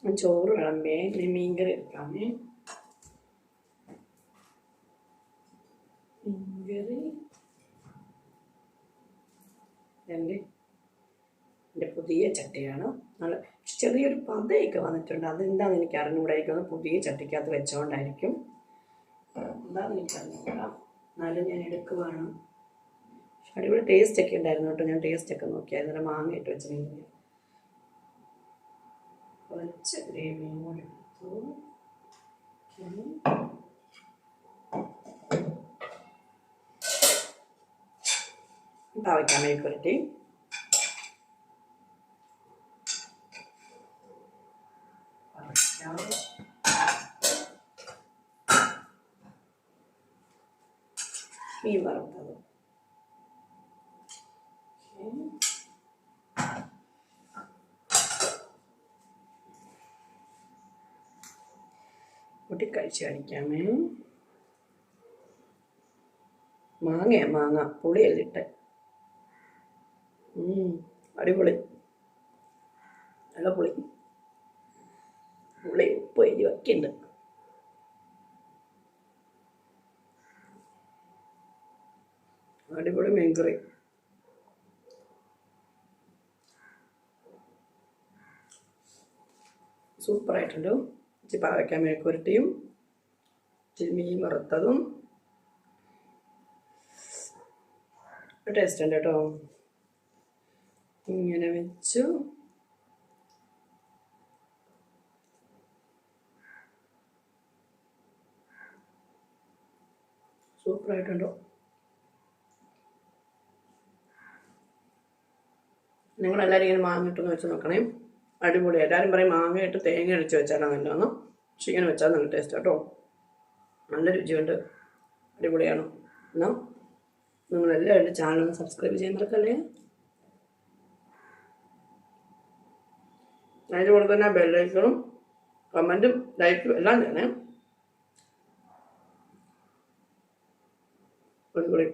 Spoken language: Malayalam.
ചോറ് വിളമ്പേ, മീൻകറി എടുക്കാമേ. മീൻകറി എൻ്റെ പുതിയ ചട്ടിയാണ്. നല്ല ചെറിയൊരു പതയൊക്കെ വന്നിട്ടുണ്ട്. അതെന്താണെന്ന് എനിക്ക് അറിഞ്ഞുകൂടായിരിക്കും. പുതിയ ചട്ടിക്കകത്ത് വെച്ചുകൊണ്ടായിരിക്കും. എന്താണെന്ന് എനിക്ക് അറിഞ്ഞുകൂടാ. എന്നാലും ഞാൻ എടുക്കുവാണ്. അടിപൊളി ടേസ്റ്റൊക്കെ ഉണ്ടായിരുന്നു കേട്ടോ. ഞാൻ ടേസ്റ്റൊക്കെ നോക്കിയായിരുന്നു. മാങ്ങ ഇട്ട് വെച്ചിട്ടുണ്ടെങ്കിൽ കുറച്ച് ഗ്രേവിയും കൂടെ എടുത്തു. പാവയ്ക്കാൻ മെഴുക്കുരട്ടി, മീൻ വറുത്തത്, കൂട്ടി കഴിച്ച് കാണിക്കാമേ. മാങ്ങ പുളിയല്ലിട്ട് അടിപൊളി. നല്ല പുളി ഉപ്പ് എരിവൊക്കെ ഉണ്ട്. അടിപൊളി മീൻകറി. സൂപ്പറായിട്ടുണ്ടോ. ഇച്ചിരി പാവയ്ക്കാൻ മെഴുക്കുരട്ടിയും ഇച്ചിരി മീൻ വറുത്തതും ടേസ്റ്റ് ഉണ്ട് കേട്ടോ. ഇങ്ങനെ വെച്ചു. സൂപ്പറായിട്ടുണ്ടോ. നിങ്ങളെല്ലാവരും ഇങ്ങനെ മാങ്ങ ഇട്ടൊന്ന് വെച്ച് നോക്കണേ. അടിപൊളി. എല്ലാവരും പറയും മാങ്ങ ഇട്ട് തേങ്ങ അടിച്ച് വെച്ചാലാണ് നല്ലതെന്ന്. പക്ഷെ ഇങ്ങനെ വെച്ചാൽ നല്ല ടേസ്റ്റ് കേട്ടോ. നല്ല രുചിയുണ്ട്. അടിപൊളിയാണ്. എന്നാൽ നിങ്ങളെല്ലാവരും എൻ്റെ ചാനൽ സബ്സ്ക്രൈബ് ചെയ്യാൻ മറക്കല്ലേ. അതിൻ്റെ തന്നെ ബെല്ലൈക്കണും കമൻറ്റും ലൈക്കും എല്ലാം ചെയ്യണേ. അടിപൊളി.